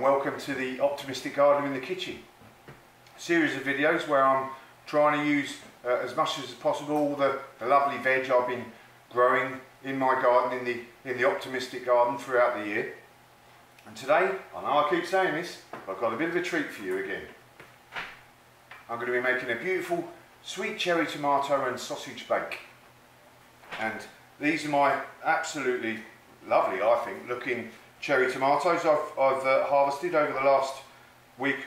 and welcome to the Optimistic Garden in the Kitchen. A series of videos where I'm trying to use as much as possible all the lovely veg I've been growing in my garden, in the Optimistic Garden throughout the year. And today, I know I keep saying this, but I've got a bit of a treat for you again. I'm going to be making a beautiful sweet cherry tomato and sausage bake. And these are my absolutely lovely, I think, looking cherry tomatoes I've harvested over the last week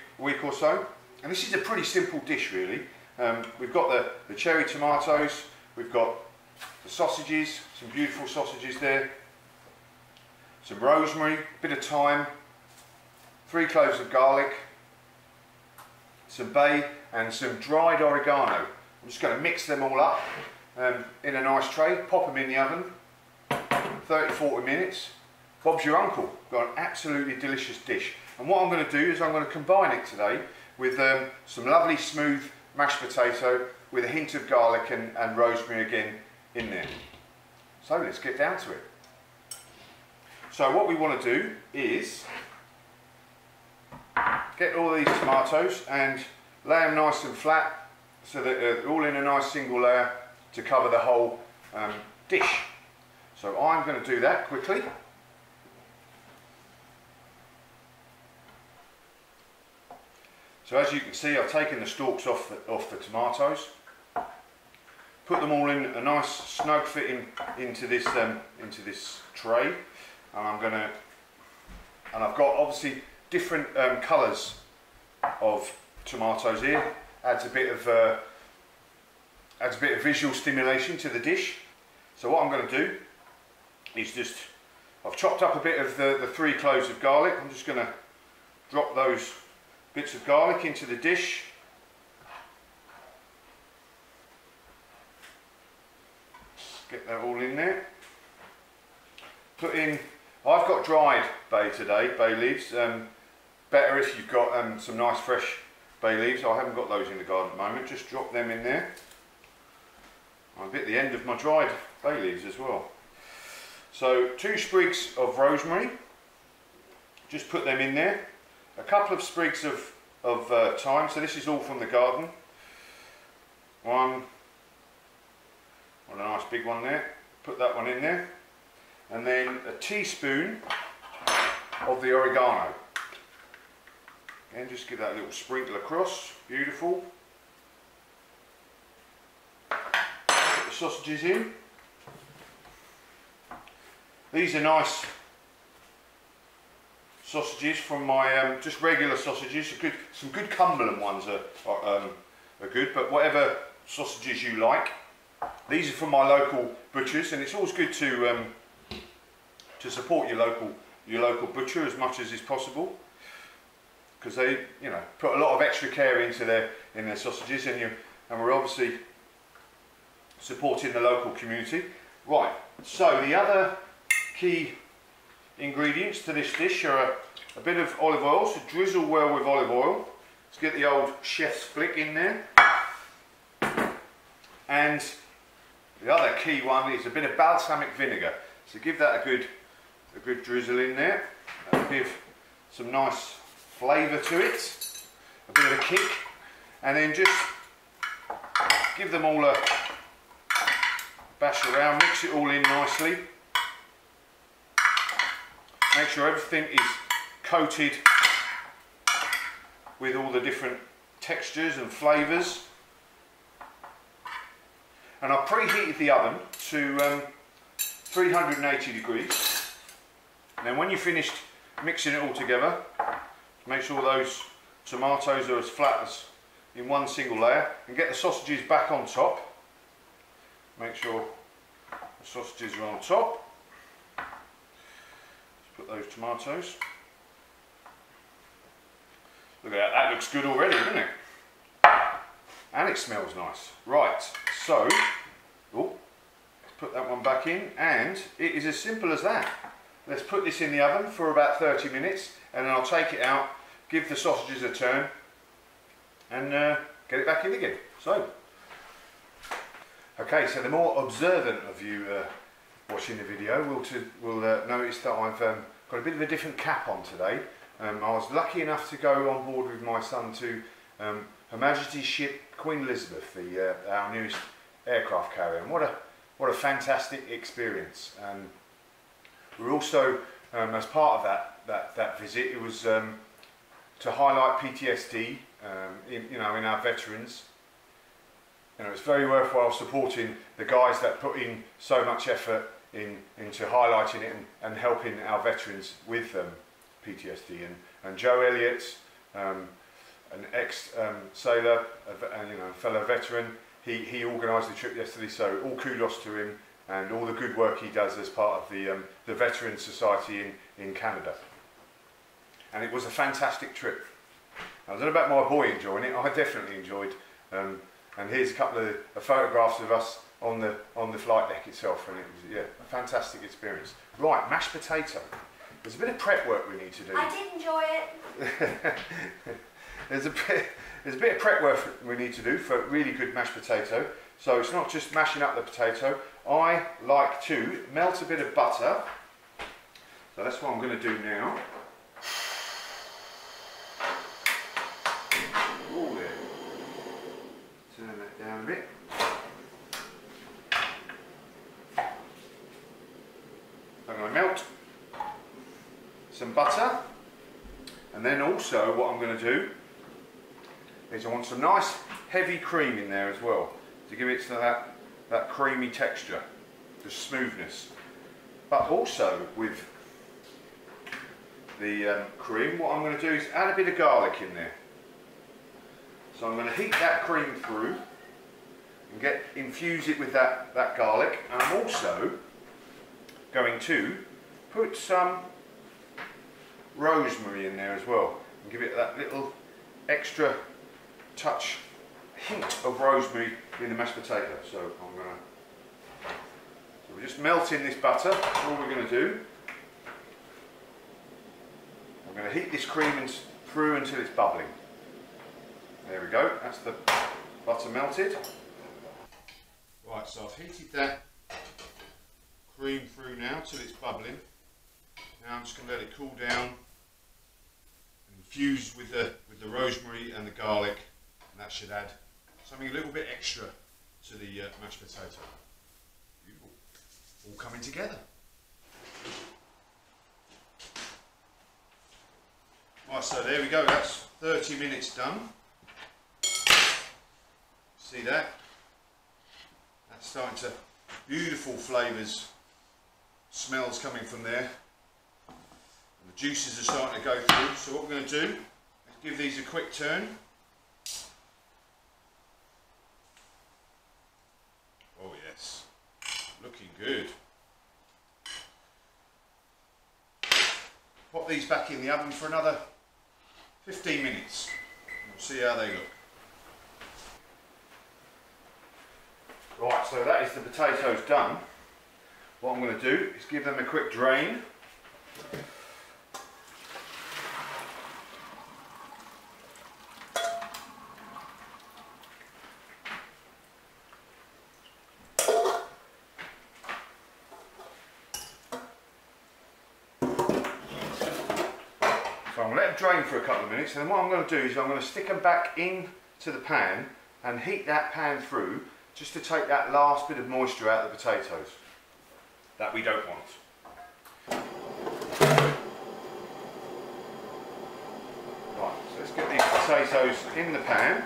or so. And this is a pretty simple dish really. We've got the cherry tomatoes, we've got the sausages, some beautiful sausages there, some rosemary, a bit of thyme, 3 cloves of garlic, some bay and some dried oregano. I'm just going to mix them all up in a nice tray, pop them in the oven, 30-40 minutes. Bob's your uncle. Got an absolutely delicious dish. And what I'm going to do is I'm going to combine it today with some lovely smooth mashed potato with a hint of garlic and rosemary again in there. So let's get down to it. So what we want to do is get all these tomatoes and lay them nice and flat so that they're all in a nice single layer to cover the whole dish. So I'm going to do that quickly. So as you can see, I've taken the stalks off the tomatoes, put them all in a nice snug fitting into this tray, and I've got obviously different colours of tomatoes here. Adds a bit of visual stimulation to the dish. So what I'm going to do is I've chopped up a bit of the 3 cloves of garlic. I'm just going to drop those bits of garlic into the dish. Get that all in there. Put in, I've got dried bay today, bay leaves. Better if you've got some nice fresh bay leaves. I haven't got those in the garden at the moment. Just drop them in there. I'm at the end of my dried bay leaves as well. So 2 sprigs of rosemary. Just put them in there. A couple of sprigs of thyme, so this is all from the garden. One, a nice big one there, put that one in there. And then a teaspoon of the oregano. And just give that a little sprinkle across, beautiful. Put the sausages in. These are nice sausages from my just regular sausages. Some good Cumberland ones are good, but whatever sausages you like. These are from my local butchers, and it's always good to support your local butcher as much as is possible, because they put a lot of extra care into their sausages, and we're obviously supporting the local community. Right. So the other key ingredients to this dish are a bit of olive oil, so drizzle well with olive oil. Let's get the old chef's flick in there. And the other key one is a bit of balsamic vinegar. So give that a good drizzle in there. That'll give some nice flavour to it, a bit of a kick, and then just give them all a bash around, mix it all in nicely. Make sure everything is coated with all the different textures and flavours. And I've preheated the oven to 380 degrees. And then when you've finished mixing it all together, make sure those tomatoes are as flat as in one single layer, and get the sausages back on top. Make sure the sausages are on top. Put those tomatoes. Look at that, that looks good already, doesn't it? And it smells nice. Right, so, let's put that one back in, and it is as simple as that. Let's put this in the oven for about 30 minutes, and then I'll take it out, give the sausages a turn, and get it back in again. So, okay, so the more observant of you watching the video will notice that I've got a bit of a different cap on today. I was lucky enough to go on board with my son to Her Majesty's ship Queen Elizabeth, our newest aircraft carrier, and what a fantastic experience. We were also, as part of that visit, it was to highlight PTSD in our veterans. It's very worthwhile supporting the guys that put in so much effort into highlighting it and helping our veterans with PTSD. And Joe Elliott, an ex-sailor, a fellow veteran, he organised the trip yesterday, so all kudos to him and all the good work he does as part of the Veterans Society in Canada. And it was a fantastic trip. I don't know about my boy enjoying it, I definitely enjoyed. And here's a couple of photographs of us on the flight deck itself, and it was a fantastic experience. Right, mashed potato. There's a bit of prep work we need to do. I did enjoy it. There's a bit of prep work we need to do for really good mashed potato. So it's not just mashing up the potato. I like to melt a bit of butter. So that's what I'm going to do now. Oh, there. Turn that down a bit. I'm going to melt some butter, and then also what I'm going to do is I want some nice heavy cream in there as well to give it to that creamy texture, the smoothness. But also with the cream, what I'm going to do is add a bit of garlic in there. So I'm going to heat that cream through and infuse it with that garlic. And I'm also going to put some rosemary in there as well and give it that little extra touch, hint of rosemary in the mashed potato. So we're just melting this butter. That's all we're going to do. I'm going to heat this cream through until it's bubbling. There we go, that's the butter melted. Right, so I've heated that cream through now till it's bubbling. Now I'm just going to let it cool down and infuse with the rosemary and the garlic, and that should add something a little bit extra to the mashed potato. Beautiful. All coming together. Right, so there we go, that's 30 minutes done. See that? That's starting to, beautiful flavours, smells coming from there. And the juices are starting to go through. So what we're going to do is give these a quick turn. Oh yes, looking good. Pop these back in the oven for another 15 minutes. We'll see how they look. Right, so that is the potatoes done. What I'm going to do is give them a quick drain. So I'm going to let them drain for a couple of minutes, and then what I'm going to do is I'm going to stick them back into the pan and heat that pan through, just to take that last bit of moisture out of the potatoes that we don't want. Right, so let's get these potatoes in the pan.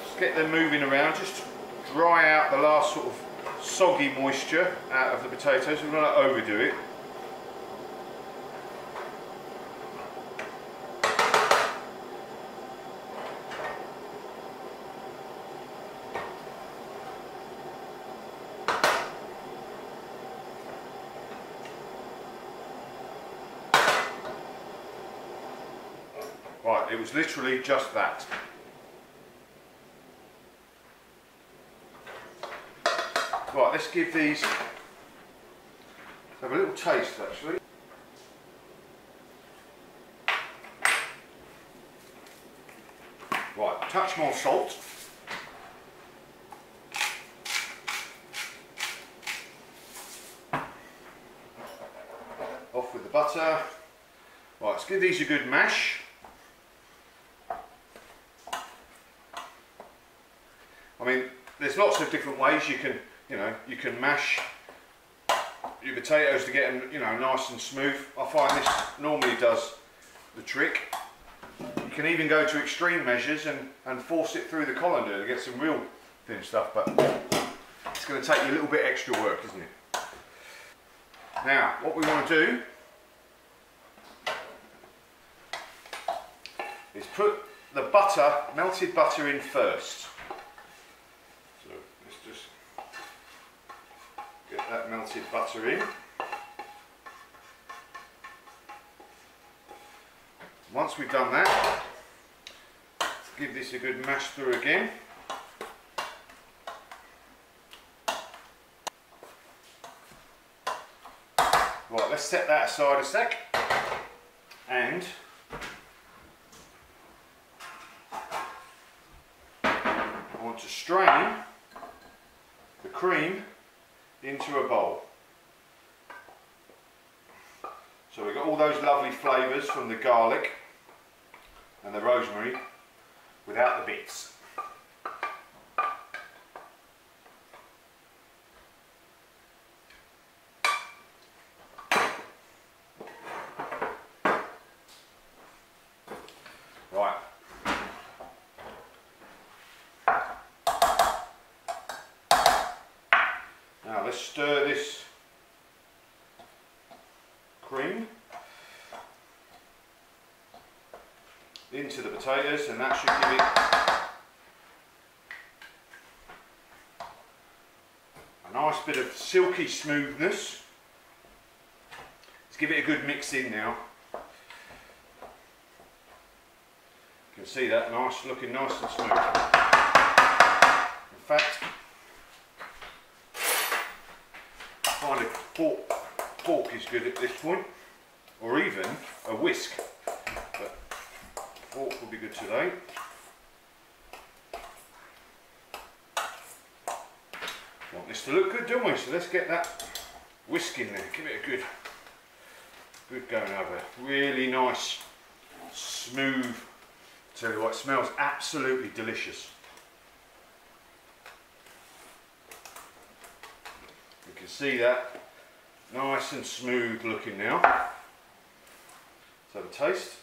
Just get them moving around, just dry out the last sort of soggy moisture out of the potatoes. We're not going to overdo it. Right, it was literally just that. Right, let's give these, have a little taste actually. Right, a touch more salt. butter. Right, let's give these a good mash. I mean, there's lots of different ways you can, you can mash your potatoes to get them, nice and smooth. I find this normally does the trick. You can even go to extreme measures and force it through the colander to get some real thin stuff, but it's going to take you a little bit extra work, isn't it? Now, what we want to do is put the butter, melted butter, in first. So let's just get that melted butter in. Once we've done that, let's give this a good mash through again. Right, let's set that aside a sec, and I want to strain the cream into a bowl. So we've got all those lovely flavours from the garlic and the rosemary without the bits. Right. Now let's stir this cream into the potatoes, and that should give it a nice bit of silky smoothness. Let's give it a good mix in now. You can see that looking nice and smooth. In fact, I find a fork is good at this point, or even a whisk, but fork will be good today. Want this to look good, don't we? So let's get that whisk in there. Give it a good going over. Really nice, smooth. Tell you what, it smells absolutely delicious. You can see that nice and smooth looking now. Let's have a taste.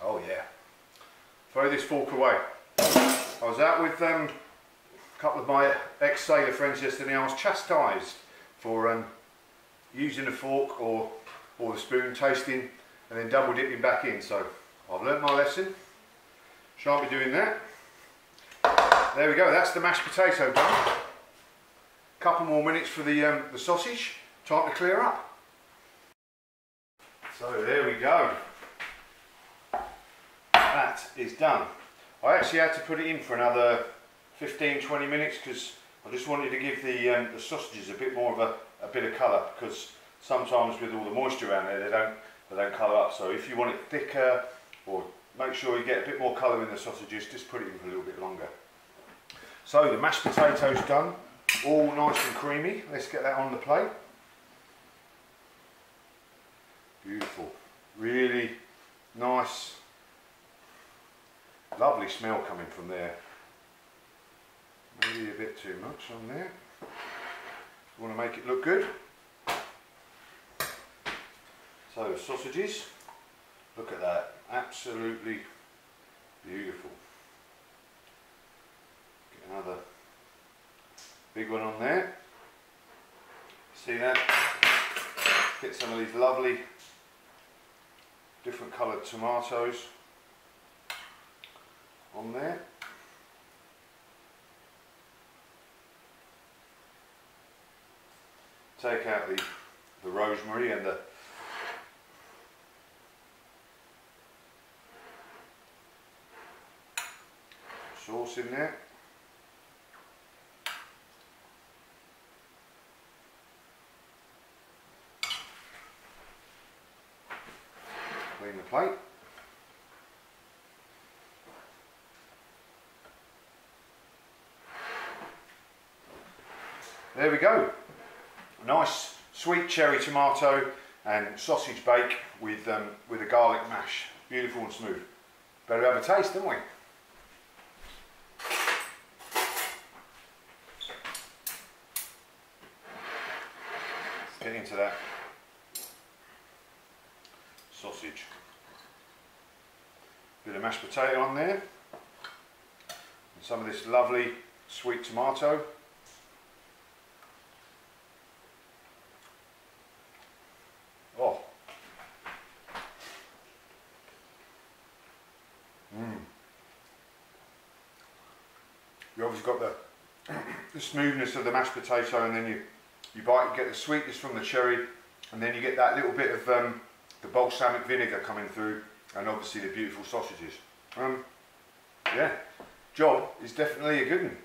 Oh yeah. Throw this fork away. I was out with a couple of my ex-sailor friends yesterday. I was chastised for using a fork or the spoon, tasting and then double dipping back in. So I've learnt my lesson. Shan't be doing that. There we go, that's the mashed potato done. Couple more minutes for the sausage. Time to clear up. So there we go. That is done. I actually had to put it in for another 15-20 minutes because I just wanted to give the sausages a bit more of a bit of colour, because sometimes with all the moisture around there they don't colour up. So if you want it thicker, or make sure you get a bit more colour in the sausages, just put it in for a little bit longer. So the mashed potatoes done, all nice and creamy. Let's get that on the plate. Beautiful, really nice, lovely smell coming from there. Maybe a bit too much on there. You want to make it look good. So the sausages, look at that, absolutely beautiful. Get another big one on there. See that? Get some of these lovely different coloured tomatoes on there. Take out the rosemary and the sauce in there. Clean the plate. there we go. Nice sweet cherry tomato and sausage bake with a garlic mash. Beautiful and smooth. Better have a taste, don't we? Get into that sausage. Bit of mashed potato on there. And some of this lovely sweet tomato. Oh. You obviously got the smoothness of the mashed potato, and then you bite, you get the sweetness from the cherry, and then you get that little bit of the balsamic vinegar coming through, and obviously the beautiful sausages. Yeah, job is definitely a good one.